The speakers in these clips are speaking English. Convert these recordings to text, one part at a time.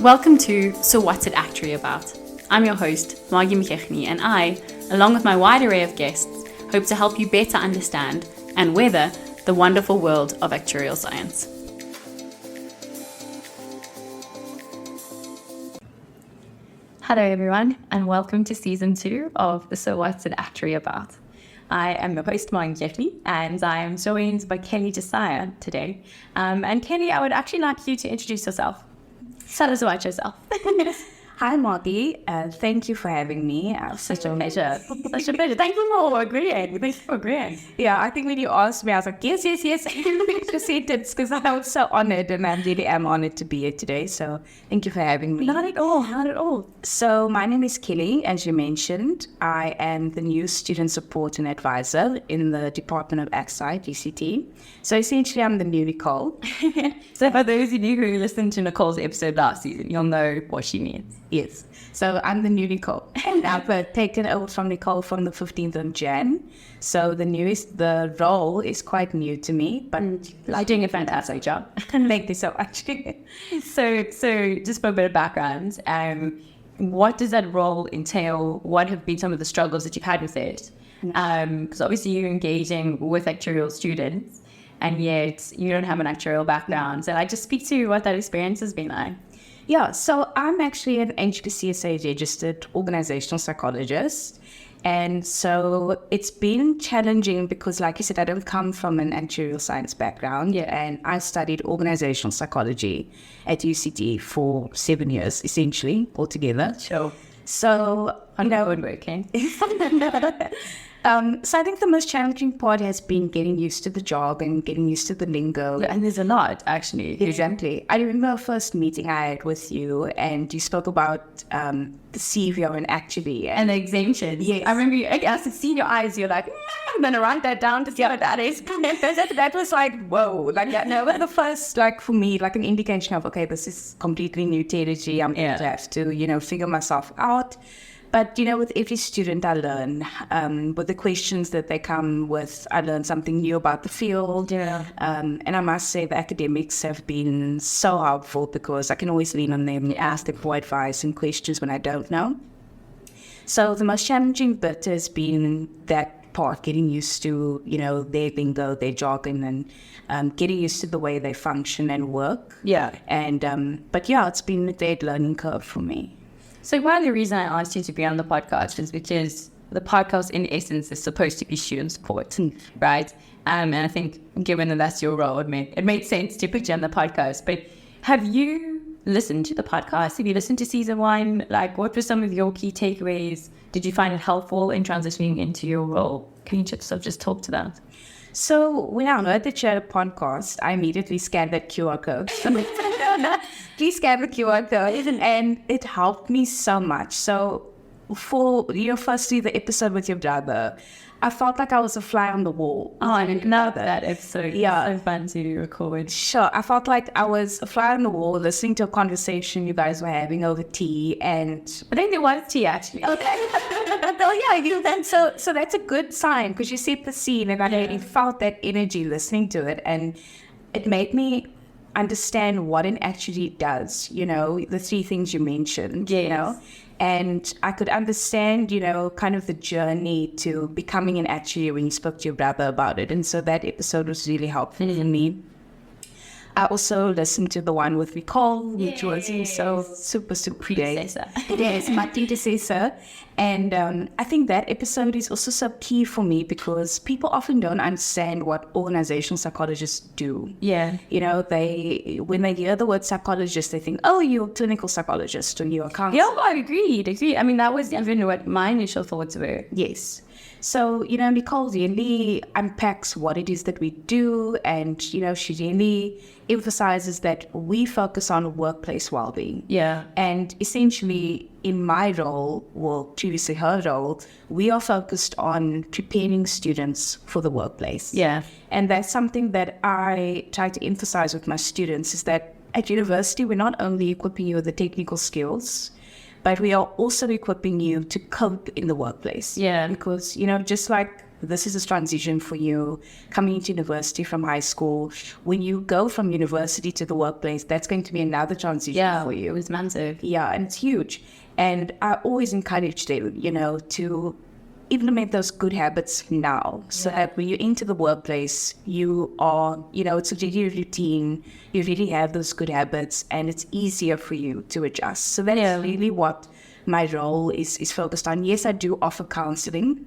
Welcome to So What's It Actually About? I'm your host, Margie, and I, along with my wide array of guests, hope to help you better understand and weather the wonderful world of actuarial science. Hello everyone, and welcome to season 2 of the So What's It Actually About? I am your host, Margie, and I am joined by Kelly Josiah today. And Kelly, I would actually like you to introduce yourself. Tell us about yourself. Hi, Margie. Thank you for having me. Such a pleasure. Such a pleasure. Thank you for agreeing. Thank you for agreeing. Yeah, I think when you asked me, I was like, yes. Just said it because I was so honored, and I really am honored to be here today. So thank you for having me. Not at all. So my name is Kelly, as you mentioned. I am the new student support and advisor in the Department of AXI, DCT. So essentially, I'm the new Nicole. So for those of you who listened to Nicole's episode last season, you'll know what she means. Yes. So I'm the new Nicole. And I've taken over from Nicole from the 15th of Jan. So the role is quite new to me, but You're doing a fantastic job. thank you so much. So just for a bit of background, what does that role entail? What have been some of the struggles that you've had with it? Because obviously you're engaging with actuarial students, and yet you don't have an actuarial background. So just speak to what that experience has been like. Yeah, so I'm actually an HPCSA registered organisational psychologist. And so it's been challenging because, like you said, I don't come from an actuarial science background. Yeah. And I studied organisational psychology at UCT for 7 years, essentially, altogether. Sure. So, Hardworking. So I think the most challenging part has been getting used to the job and getting used to the lingo. And there's a lot, actually. Exactly. I remember our first meeting I had with you, and you spoke about the CVO and actually. And the exemptions. Yes. I remember I could see in your eyes, you're like, I'm going to write that down to see what that is. that was like, whoa. Like, the first, for me, an indication of, okay, this is completely new territory. I'm going to have to, figure myself out. But, with every student I learn, with the questions that they come with, I learn something new about the field. Yeah. And I must say the academics have been so helpful because I can always lean on them, ask them for advice and questions when I don't know. So the most challenging bit has been that part, getting used to, their lingo, their jargon, and getting used to the way they function and work. Yeah. And, but yeah, it's been a great learning curve for me. So one of the reasons I asked you to be on the podcast is because the podcast, in essence, is supposed to be student support, right? And I think, given that that's your role, it made sense to put you on the podcast. But have you listened to the podcast? Have you listened to season 1? What were some of your key takeaways? Did you find it helpful in transitioning into your role? Can you just talk to that? So when I heard that you had a podcast, I immediately scanned that QR code. Please scan the QR code, and it helped me so much. So for, firstly, the episode with your brother, I felt like I was a fly on the wall. Oh, I love that episode. Yeah. It's so fun to record. Sure. I felt like I was a fly on the wall listening to a conversation you guys were having over tea, and I think there was tea, actually. Okay. So that's a good sign because you set the scene, and I really felt that energy listening to it, and it made me understand what it actually does, the 3 things you mentioned, and I could understand, kind of the journey to becoming an actuary when you spoke to your brother about it. And so that episode was really helpful for me. I also listened to the one with Nicole, which was so super great. Yes, my predecessor. And I think that episode is also so key for me because people often don't understand what organizational psychologists do. Yeah. When they hear the word psychologist, they think, oh, you're a clinical psychologist or you're a counselor. Yeah, I agreed. I mean, that was even what my initial thoughts were. Yes. So, Nicole really unpacks what it is that we do, and, she really emphasizes that we focus on workplace well-being. Yeah. And essentially, in my role, well, previously her role, we are focused on preparing students for the workplace. Yeah. And that's something that I try to emphasize with my students, is that at university, we're not only equipping you with the technical skills, but we are also equipping you to cope in the workplace. Yeah. Because, just like this is a transition for you coming into university from high school. When you go from university to the workplace, that's going to be another transition for you. It was massive. Yeah, and it's huge. And I always encourage them, to implement those good habits now, so that when you're into the workplace, you are, it's a daily routine, you really have those good habits, and it's easier for you to adjust. So that's really what my role is focused on. Yes, I do offer counseling,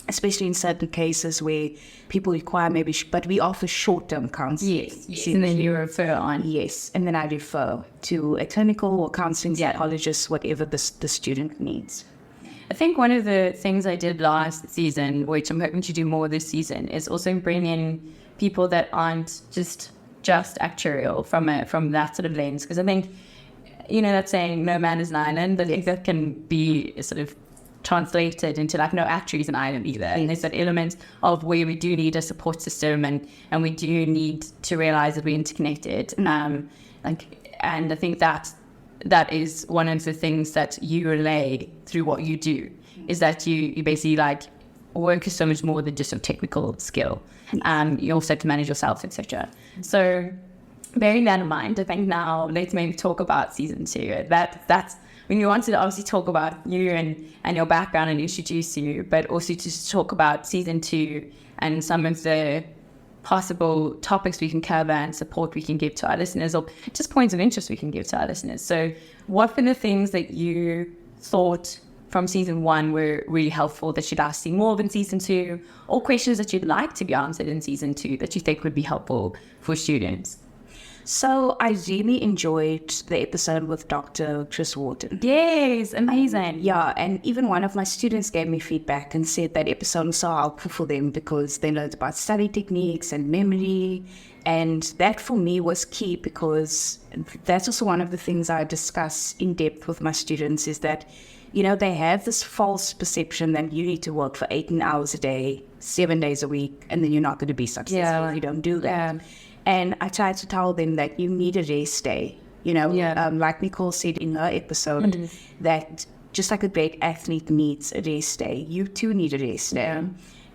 especially in certain cases where people require but we offer short-term counseling. Yes, and then you refer on. Yes, and then I refer to a clinical or counseling psychologist, whatever the student needs. I think one of the things I did last season, which I'm hoping to do more this season, is also bring in people that aren't just actuarial from that sort of lens. Because I think, that saying, no man is an island, I think that can be sort of translated into like no actuary is an island either. And there's that element of where we do need a support system and we do need to realize that we're interconnected. And I think that is one of the things that you relay through what you do, is that you basically like work is so much more than just a technical skill. You also have to manage yourself, etc. So bearing that in mind, I think now let's maybe talk about season 2. That's when you wanted to obviously talk about you and your background and introduce you, but also to talk about season 2 and some of the possible topics we can cover and support we can give to our listeners, or just points of interest we can give to our listeners. So what were the things that you thought from season 1 were really helpful that you'd like to see more of in season 2, or questions that you'd like to be answered in season 2 that you think would be helpful for students? So I really enjoyed the episode with Dr. Chris Wharton. Yes, amazing. Yeah, and even one of my students gave me feedback and said that episode was so helpful for them because they learned about study techniques and memory. And that for me was key, because that's also one of the things I discuss in depth with my students, is that, they have this false perception that you need to work for 18 hours a day, 7 days a week, and then you're not going to be successful if you don't do that. Yeah. And I tried to tell them that you need a rest day, like Nicole said in her episode, that just like a great athlete needs a rest day, you too need a rest day.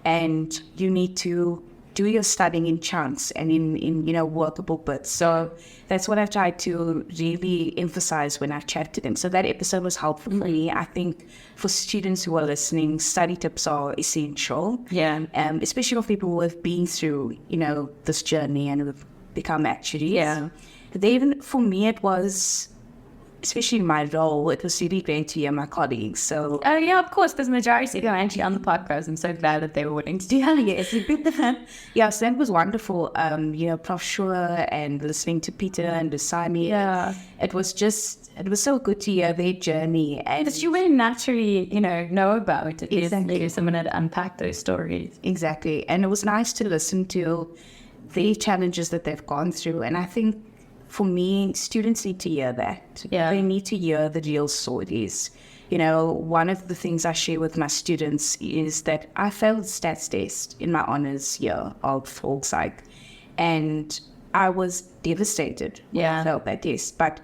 And you need to do your studying in chunks and in workable bits. So that's what I tried to really emphasize when I chat to them. So that episode was helpful for me. I think for students who are listening, study tips are essential. Yeah. Especially for people who have been through, this journey and have become actuaries. Yeah. Even for me, it was, especially in my role, it was really great to hear my colleagues. So of course, there's a majority who are actually on the podcast. I'm so glad that they were willing to do that. Yes, that was wonderful. Prof. Shura and listening to Peter and Desami. Yeah. It was so good to hear their journey. And that you wouldn't naturally, know about it. Exactly. Someone had unpacked those stories. Exactly. And it was nice to listen to the challenges that they've gone through. And I think, for me, students need to hear that. Yeah. They need to hear the real stories. One of the things I share with my students is that I failed stats test in my honors year of org psych, and I was devastated when I failed that test. But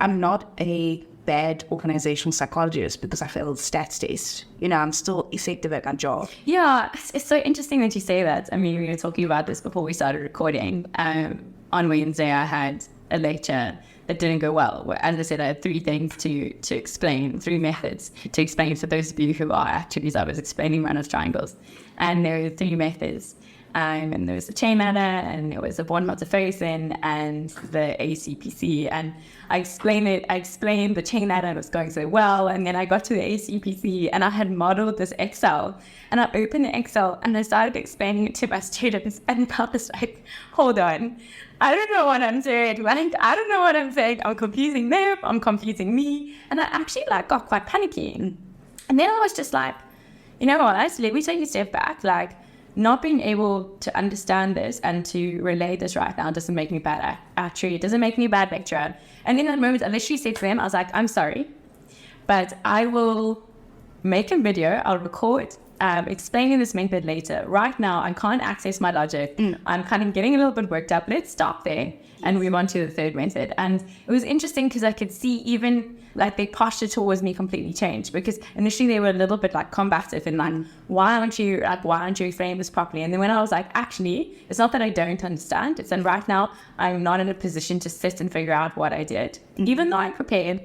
I'm not a bad organizational psychologist because I failed stats test. I'm still effective at my job. Yeah, it's so interesting that you say that. I mean, we were talking about this before we started recording. On Wednesday, I had a lecture that didn't go well. As I said, I had 3 things to explain, 3 methods to explain for those of you who are actuaries. I was explaining Reynolds triangles, and there were 3 methods. And there was the chain ladder, and there was the von Matterfersen and the ACPC. And I explained the chain ladder, and it was going so well. And then I got to the ACPC, and I had modeled this Excel. And I opened the Excel, and I started explaining it to my students. And I was like, hold on. I don't know what I'm doing. I don't know what I'm saying. I'm confusing them. I'm confusing me. And I actually got quite panicky. And then I was just like, you know what? Let me take a step back. Not being able to understand this and to relay this right now doesn't make me bad actuary. It doesn't make me a bad lecturer. And in that moment, I literally said to them, I was like, I'm sorry, but I will make a video. I'll record explaining this method later. Right now, I can't access my logic. I'm kind of getting a little bit worked up. Let's stop there and move on to the third method. And it was interesting because I could see even like their posture towards me completely changed, because initially they were a little bit like combative and like, why aren't you explaining this properly? And then when I was like, actually, it's not that I don't understand. It's that right now I'm not in a position to sit and figure out what I did, even though I'm prepared.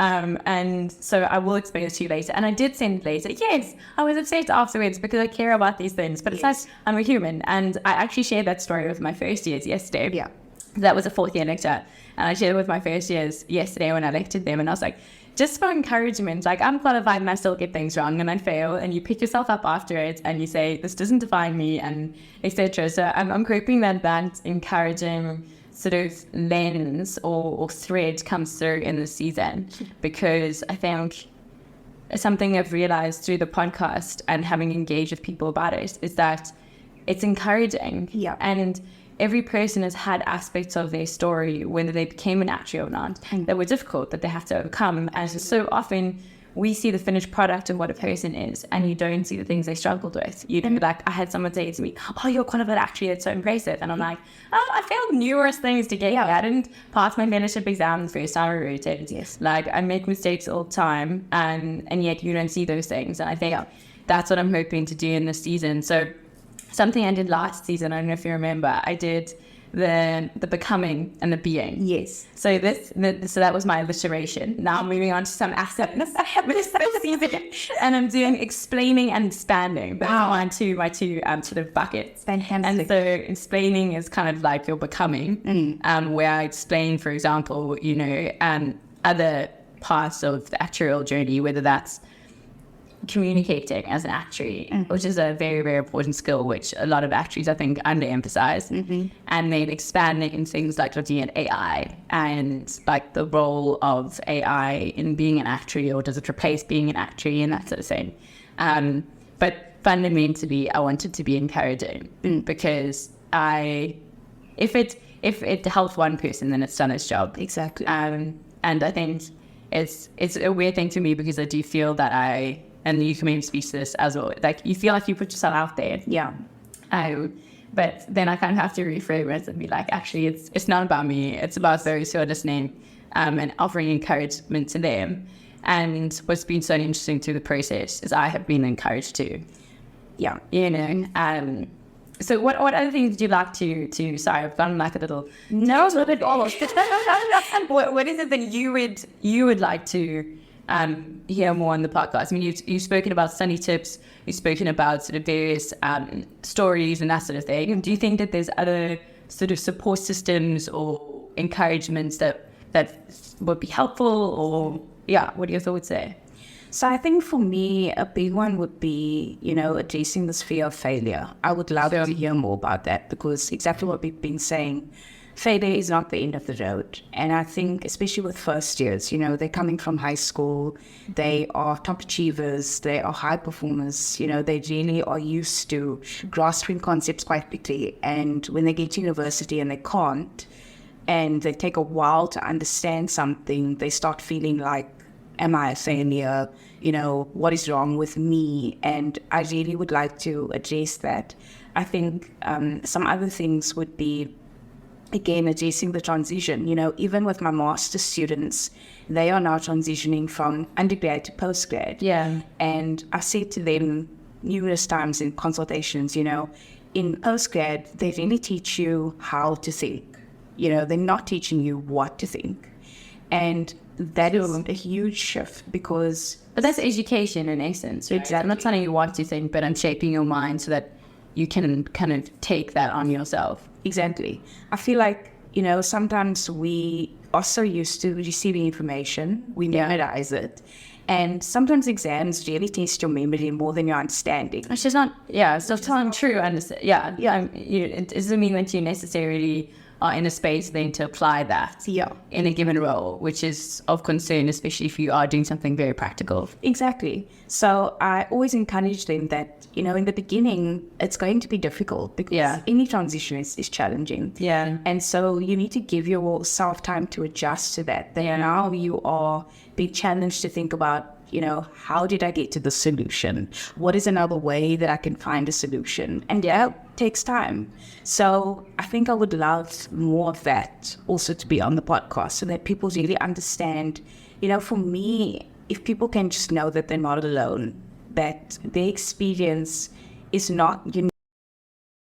And so I will explain it to you later. And I did send it later. Yes, I was upset afterwards because I care about these things, but it's like I'm a human. And I actually shared that story with my first years yesterday. Yeah. That was a fourth year lecture. And I shared it with my first years yesterday when I lectured them. And I was like, just for encouragement, like I'm qualified and I still get things wrong and I fail. And you pick yourself up after it and you say, this doesn't define me, and etc. So I'm hoping that encouraging sort of lens or thread comes through in the season, because I think something I've realized through the podcast and having engaged with people about it is that it's encouraging. Yeah. And every person has had aspects of their story, whether they became an actuary or not, that were difficult, that they have to overcome. And so often we see the finished product of what a person is, and you don't see the things they struggled with. You know, like I had someone say to me, oh, you're qualified actually, it's so impressive. And I'm like, oh, I failed numerous things to get here. I didn't pass my mentorship exam the first time I wrote it. Yes. Like I make mistakes all the time, and yet you don't see those things. And I think that's what I'm hoping to do in this season. So something I did last season, I don't know if you remember, I did the becoming and the being. Yes. So so that was my alliteration. Now I'm moving on to some aspects this season, and I'm doing explaining and expanding. That's my two sort of buckets. Fantastic. And so explaining is kind of like your becoming, where I explain, for example, you know, other parts of the actuarial journey, whether that's communicating as an actuary, which is a very, very important skill, which a lot of actuaries, I think, underemphasize. And then expanding in things like looking at AI and like the role of AI in being an actuary, or does it replace being an actuary, and that sort of thing. But fundamentally, I wanted to be encouraging, because if it helps one person, then it's done its job. Exactly. And I think it's a weird thing to me, because I do feel that and you can maybe speak to this as well, like you feel like you put yourself out there. Yeah. But then I kind of have to reframe it and be like, actually, it's not about me. It's about those who are listening, and offering encouragement to them. And what's been so interesting through the process is I have been encouraged too. Yeah. You know, so what other things would you like to sorry, I've gone like a little... No, it's not at all. What is it that you would like to hear more on the podcast? I mean, you've spoken about study tips, you've spoken about sort of various stories and that sort of thing. Do you think that there's other sort of support systems or encouragements that would be helpful, or what are your thoughts there? So I think for me, a big one would be, you know, addressing this fear of failure. I would love to hear more about that, because exactly what we've been saying, failure is not the end of the road. And I think, especially with first years, you know, they're coming from high school, they are top achievers, they are high performers, you know, they really are used to grasping concepts quite quickly. And when they get to university and they can't, and they take a while to understand something, they start feeling like, am I a failure? You know, what is wrong with me? And I really would like to address that. I think some other things would be, again, addressing the transition. You know, even with my master's students, they are now transitioning from undergrad to postgrad. Yeah. And I said to them numerous times in consultations, you know, in postgrad, they really teach you how to think. You know, they're not teaching you what to think. And that is a huge shift, because... But that's education in essence, right? Exactly. I'm not telling you what to think, but I'm shaping your mind so that you can kind of take that on yourself. Exactly. I feel like, you know, sometimes we are so used to receiving information, we memorize it. And sometimes exams really test your memory more than your understanding. Which is not, it's not telling true. It doesn't mean that you necessarily are in a space then to apply that in a given role, which is of concern, especially if you are doing something very practical. Exactly. So I always encourage them that, you know, in the beginning, it's going to be difficult, because any transition is challenging. Yeah. And so you need to give yourself time to adjust to that. Then now you are being challenged to think about how did I get to the solution? What is another way that I can find a solution? And yeah, it takes time. So I think I would love more of that also to be on the podcast so that people really understand, for me, if people can just know that they're not alone, that their experience is not unique.